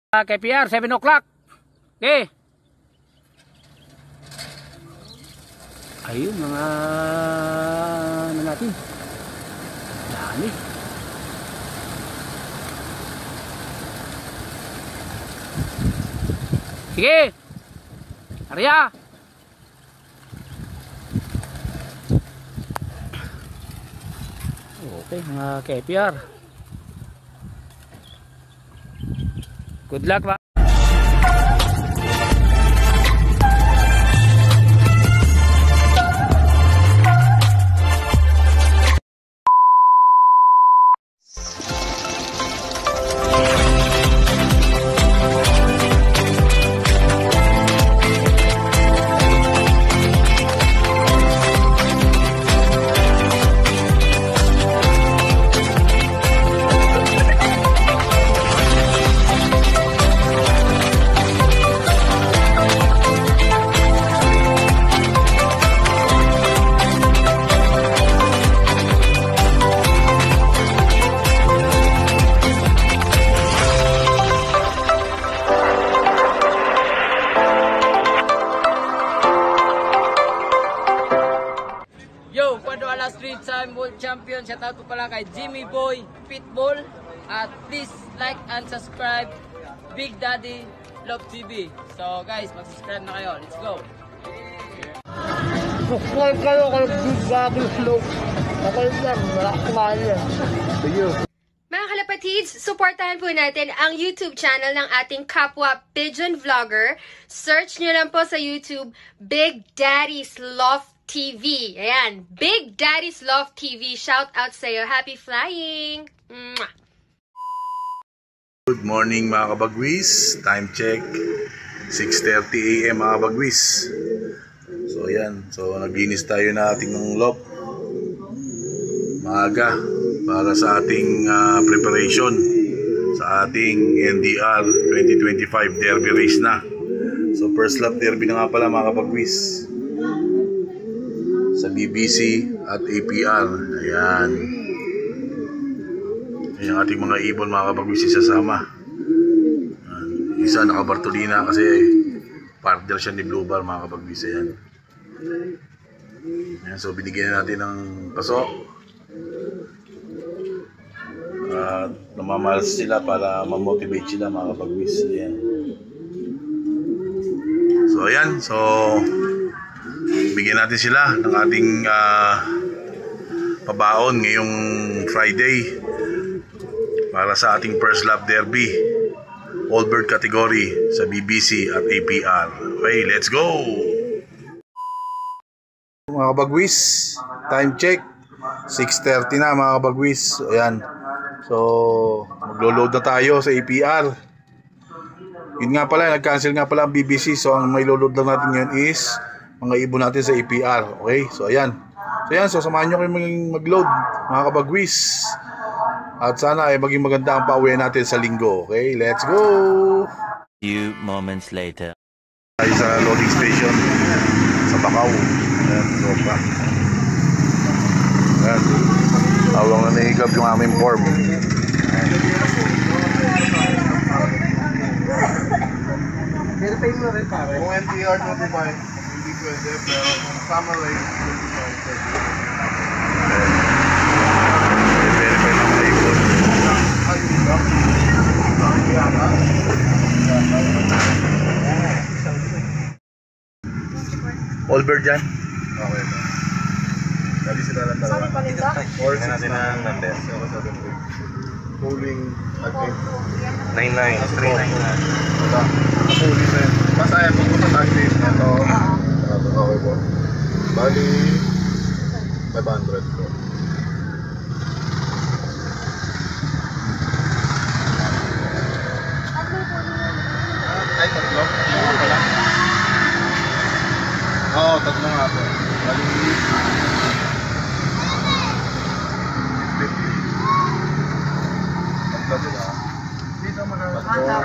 Kay PR, 7 o'clock. Okay. Ayun, mga ano natin. Dami. Sige. Arya. Okay, mga KPR. Good luck, ba? Yo, Quadroala Street Time World Champion. Shout out ko pala kay Jimmy Boy Pitbull. At please like and subscribe Big Daddy Love TV. So guys, mag-subscribe na kayo. Let's go. Subscribe kayo kay Big Daddy Love. Ako lang, wala kumain yan. Mga kalapatids, supportahan po natin ang YouTube channel ng ating kapwa Pigeon Vlogger. Search nyo lang po sa YouTube, Big Daddy's Love TV. Ayan, Big Daddy's Love TV. Shout out sa'yo. Happy flying! Mwah! Good morning mga kabagwis. Time check 6:30 AM mga kabagwis. So ayan, so naglinis tayo na ating ng loft maaga para sa ating preparation sa ating NDR 2025 Derby race na. So first lap derby na nga pala mga kabagwis sa BBC at APR. Ayan. Ayan ang ating mga ibon mga kabagwis isasama. Isa naka-Bartolina kasi partner siya ni Blue Bar mga kabagwis. Ayan. Ayan, so binigyan natin ng pasok. At namamalas sila para ma-motivate sila mga kabagwis. Ayan. So ayan. So bigyan natin sila ng ating pabaon ngayong Friday para sa ating first lap derby all bird category sa BBC at APR. Okay, let's go! Mga kabagwis, time check 6:30 na mga kabagwis. Ayan. So maglo-load na tayo sa APR. Yun nga pala, nag-cancel nga pala ang BBC. So ang may load lang natin ngayon is mga ibon natin sa APR. Okay, so ayan. So samahan nyo kayo mag-load mga kabagwis. At sana ay maging maganda ang pauwi natin sa linggo. Okay, let's go! Few moments later. Tayo sa loading station sa Bacau. Ayan, sopa. Ayan. Awang na nahigap yung aming form. Verify mo rin pare. Kung NTR 25, hindi pwede, pero kung summer rate, 25. Verify lang sa ipon. Ayun lang. All bird dyan? Okay na. Dali sila lang dalawa. Or 6 natin ang number. Pooling, I think. 9939. Wala. Pooling na yun. Basta yan, pupunta sa active. Ito. Okay po. Bali, 500 po. Ay, tatlo. Tatlo pala. Oo, tatlo nga po. Bali, 50. Tatlo sila. Dito mo na. Tatlo.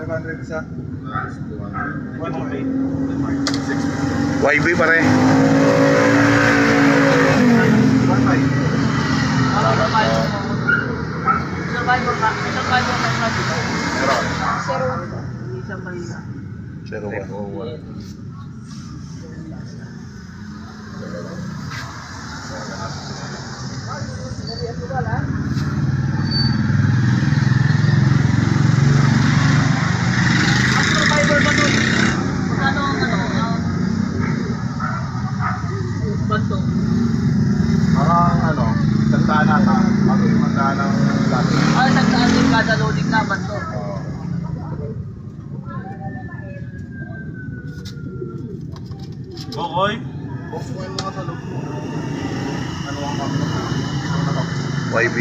500 isa. 100. YB pare. 1.5. Survivor ka. 5 na subscribe dito? Meron. 01 po. 01. Survivor ba to? Magkano ang banto? Parang sandaan nata. Mag-imandaan ng dati. Isang daan din kada loading na banto. Bokoy? Bokoy mo ka sa loob mo. Ano ang kapit? YB.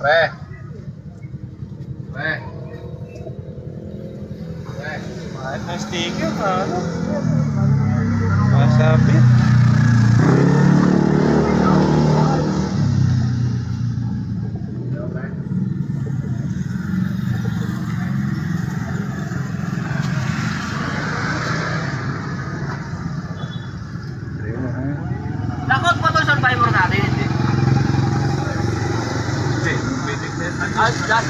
Pre. Kahit na sticker ka, ano? Masabit. Nakot pa to yung survivor natin. Hindi. Pwede din. Last lang.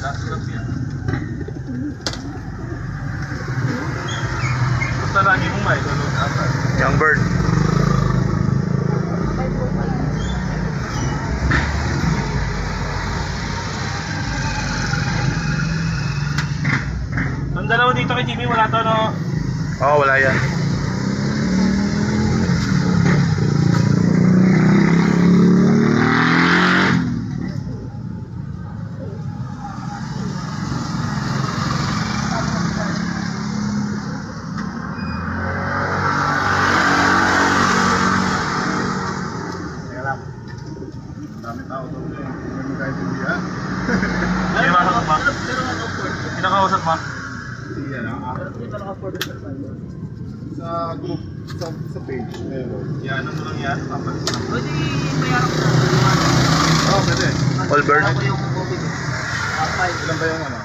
Last lang yan. Basta lagi mong may tulog ata. Young bird. Ang dalawa dito kay Jimmy, wala to, no? Oo, wala yan. Teka lang. Dami tao doon eh. Hindi mo kahit hindi ha. Hindi ba ako pa? Kinakausap mo? Hindi yan ha. Sa group, sa page, meron. Yan, ano lang yan? Papalit lang. Pwede mayroon ko na. Oo, pwede. All bird. Ako yung Kobe. Ilan ba yung ano?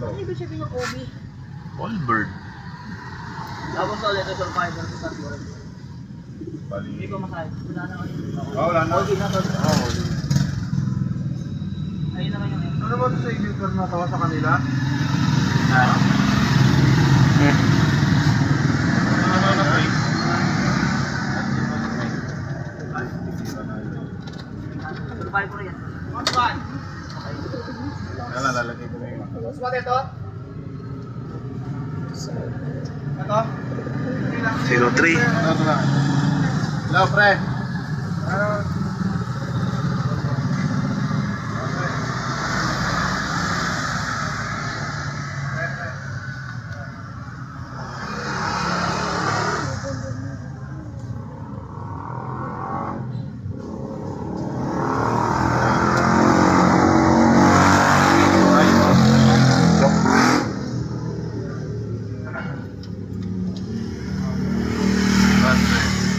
Ano ibig sabihin ng Kobe? All bird. Tapos ulit yung survivor sa San Bali. Hindi ko masaya. Wala na kayo. Oo, wala na. Kobe na to. Oo. Ayun na kayo. Ano ba ito sa ignitor na tawa sa kanila? Ano na break? Survivor yan. One. Kaya lang, lalagay ko na yung mga. Spot ito? Ito? 03. Ano na? Hello, pre.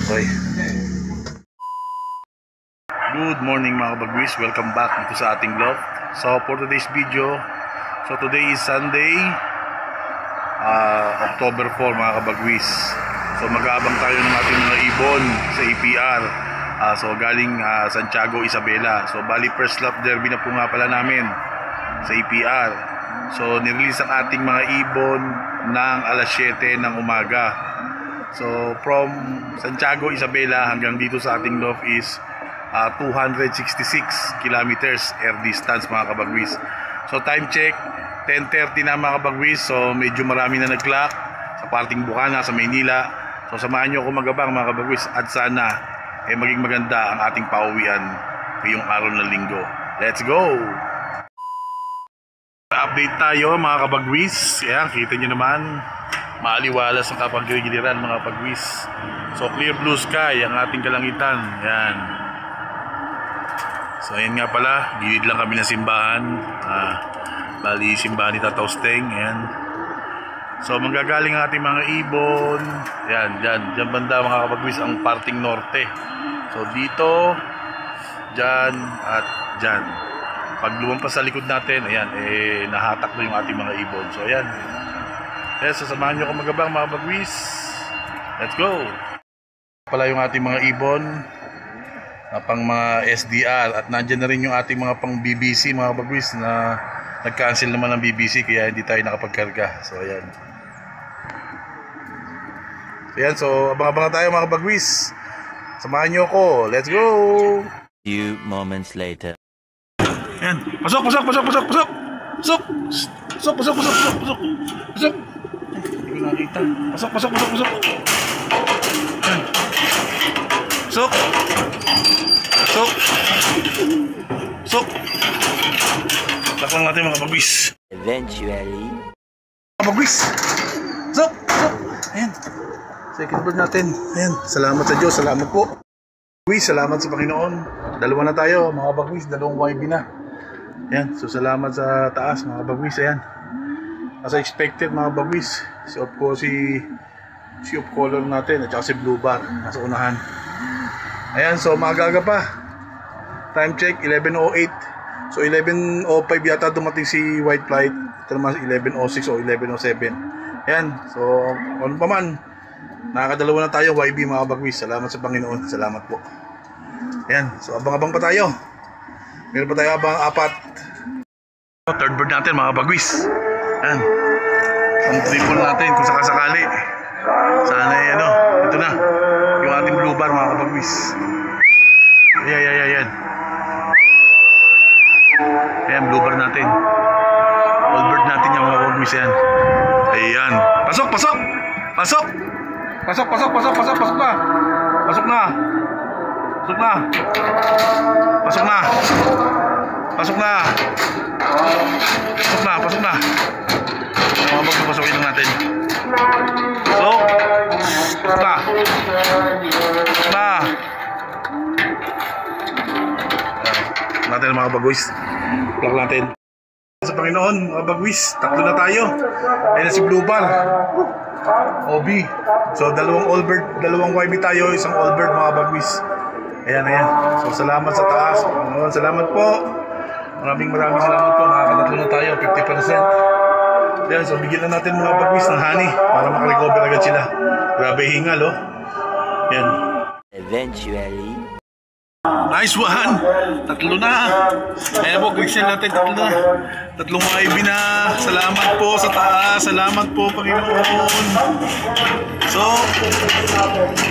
Okay. Good morning mga kabagwis. Welcome back dito sa ating vlog. So for today's video, so today is Sunday, October 4 mga kabagwis. So mag-aabang tayo ng ating mga ibon sa APR. So galing Santiago, Isabela. So bali first lap derby na po nga pala namin sa APR. So nirelease ang ating mga ibon ng alas 7 ng umaga. So from Santiago, Isabela hanggang dito sa ating loft is 266 kilometers air distance mga kabagwis. So time check 10:30 na mga kabagwis. So medyo marami na nag-clock sa parting Bukana, sa Maynila. So samahan nyo ako magabang mga kabagwis at sana maging maganda ang ating pauwian ngayong araw ng linggo. Let's go! Update tayo mga kabagwis. Ayan, kita nyo naman maaliwalas ang kapag-giliran mga kabagwis. So clear blue sky ang ating kalangitan. Ayan. So ayan nga pala, gilid lang kami ng simbahan. Bali simbahan ni Tataw Steng. Ayan. So manggagaling ang ating mga ibon. Ayan, dyan banda mga kabagwis ang parting norte. So dito, dyan at dyan. Pag lumampas sa likod natin, ayan, nahatak na yung ating mga ibon. So ayan. Yes, sasamahan nyo ako magabang mga bagwis. Let's go! Pala yung ating mga ibon na pang mga SDR at nandyan na rin yung ating mga pang BBC mga bagwis na nag-cancel naman ng BBC kaya hindi tayo nakapagkarga. So ayan. So abang-abang na tayo mga bagwis. Samahan nyo ako. Let's go! Few moments later. Ayan. Pasok! Pasok! Pasok! Pasok! Pasok! Pasok! Pasok! Pasok! Pasok! Pasok! Pasok! Pasok! Hindi ko nakita. Pasok! Pasok! Pasok! Pasok! Ayan. Pasok! Pasok! Pasok! Laklang natin mga bagwis. Eventually. Mga bagwis! Pasok! Pasok! Ayan. Second bird natin. Ayan. Salamat sa Diyos. Salamat po. Bagwis, salamat sa Panginoon. Dalawa na tayo mga bagwis. Dalawang YB na. Ayan. So salamat sa taas mga bagwis. Ayan. As expected mga bagwis. Si of color natin at saka si blue bar nasa unahan. Ayan. So magaga pa. Time check 11:08. So 11:05 yata dumating si white flight. Ito naman 11:06 o 11:07. Ayan. So ano pa man, nakakadalawa na tayo YB mga bagwis. Salamat sa Panginoon. Salamat po. Ayan. So abang-abang pa tayo. Meron pa tayo abang apat. Third bird natin mga bagwis. Ayan. Ang triple natin kung sakasakali. Sana ano, ito na. Yung ating blue bar mga bagwis. Ayan. Ayan, blue bar natin. All bird natin yung mga bagwis yan. Ayan. Pasok! Pasok! Pasok! Pasok, pasok, pasok, pasok, pasok na. Pasok na. Pasok na. Pasok na. Pasok na. Pasok na, pasok na. Mga magpapasukin lang natin. Pasok. Pasok na. Pasok na. Natin mga bagwis. Plug natin. Sa Panginoon, mga bagwis. Tatlo na tayo. Ayun na si Blue Bar. OB. So dalawang all bird, dalawang YB tayo, isang all bird mga bagwis. Ayan. So salamat sa taas. Salamat po. Maraming salamat po. Nakakatatlo na tayo, 50%. Ayan, so bigyan na natin mga bagwis ng honey para makarecover agad sila. Grabe hingal, oh. Ayan. Eventually. Nice one! Tatlo na. Ayan po, Christian natin, tatlo na. Tatlong YB na. Salamat po sa taas. Salamat po, Panginoon. So,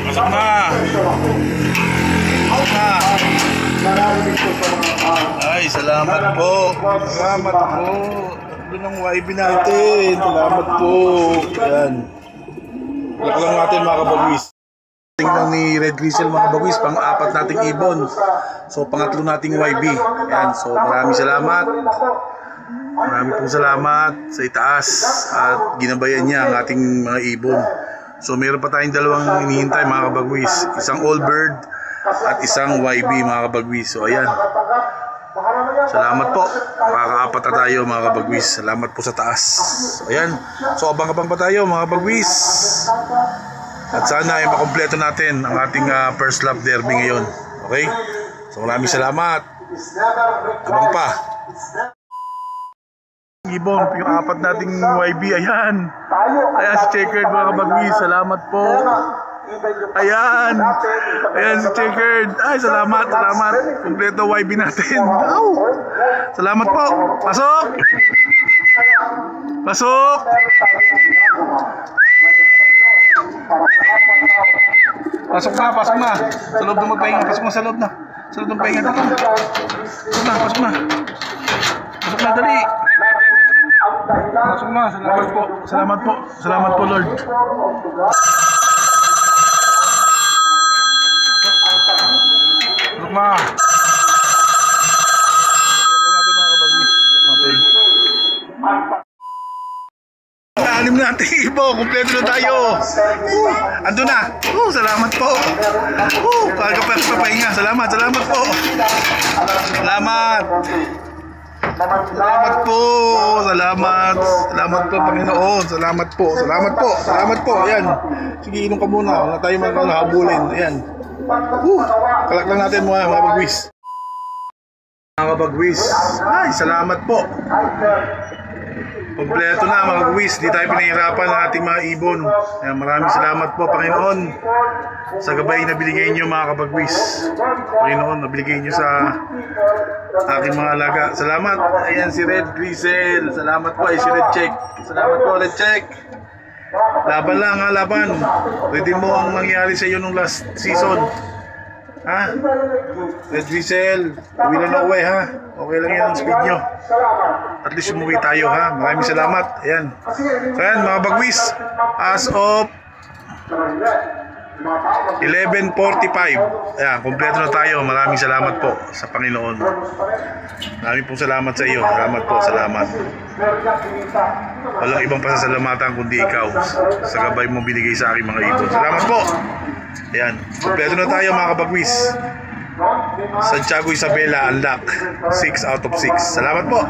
pasok na. Pasok na. Ay, salamat po. Salamat po. Tatlo ng YB natin. Salamat po. Ayan. Laklang natin mga kabagwis. Tingnan ni Red Grizzle mga kabagwis, pang-apat nating ibon. So, pangatlo nating YB. Ayan. So, maraming salamat. Maraming pong salamat sa itaas at ginabayan niya ang ating mga ibon. So meron pa tayong dalawang hinihintay mga kabagwis. Isang all bird at isang YB mga kabagwis. So ayan. Salamat po. Makakaapat na tayo mga kabagwis. Salamat po sa taas. So ayan. So abang-abang pa tayo mga kabagwis. At sana ay makompleto natin ang ating first lap derby ngayon. Okay? So maraming salamat. Abang pa. Ibon, yung apat nating YB, ayan. Ayan si Checkered mga kabagwis, salamat po. Ayan. Ayan si Checkered. Ay, salamat. Kompleto YB natin. Oh. Salamat po. Pasok. Pasok. Pasok na. Sa loob na magpahinga. Pasok na sa loob na. Sa loob na magpahinga. Pasok na. Pasok na, dali. Pasok na, salamat po Lord. Pasok na. Natin mga kabagwis. Anim natin ibo, kumpleto na tayo. Ando na. Salamat po. Pahinga. Salamat po. Salamat po. Salamat po Panginoon. Salamat po. Ayan. Sige, inom ka muna. Wala tayo habulin. Ayan. Kalak lang natin mga bagwis. Mga bagwis. Ay, salamat po. Kompleto na mga kagwis. Di tayo pinahirapan ng ating mga ibon. Ayan, maraming salamat po Panginoon sa gabay na binigay nyo mga kabagwis. Panginoon, na binigay nyo sa aking mga alaga. Salamat. Ayan si Red Grisel. Salamat po. Ay si Red Check. Salamat po Red Check. Laban lang ha, laban. Pwede mo ang nangyari sa iyo nung last season. Ha? Red Grisel, uwi na uwi ha. Okay lang yan ang speed nyo. At least umuwi tayo ha. Maraming salamat. Ayan. So ayan mga bagwis. As of 11:45. Ayan, kompleto na tayo. Maraming salamat po sa Panginoon. Maraming pong salamat sa iyo. Salamat po, salamat. Walang ibang pasasalamatan kundi ikaw sa gabay mong binigay sa aking mga ibon. Salamat po. Ayan, kompleto na tayo mga kabagwis. Santiago Isabela, unlock 6 out of 6. Salamat po.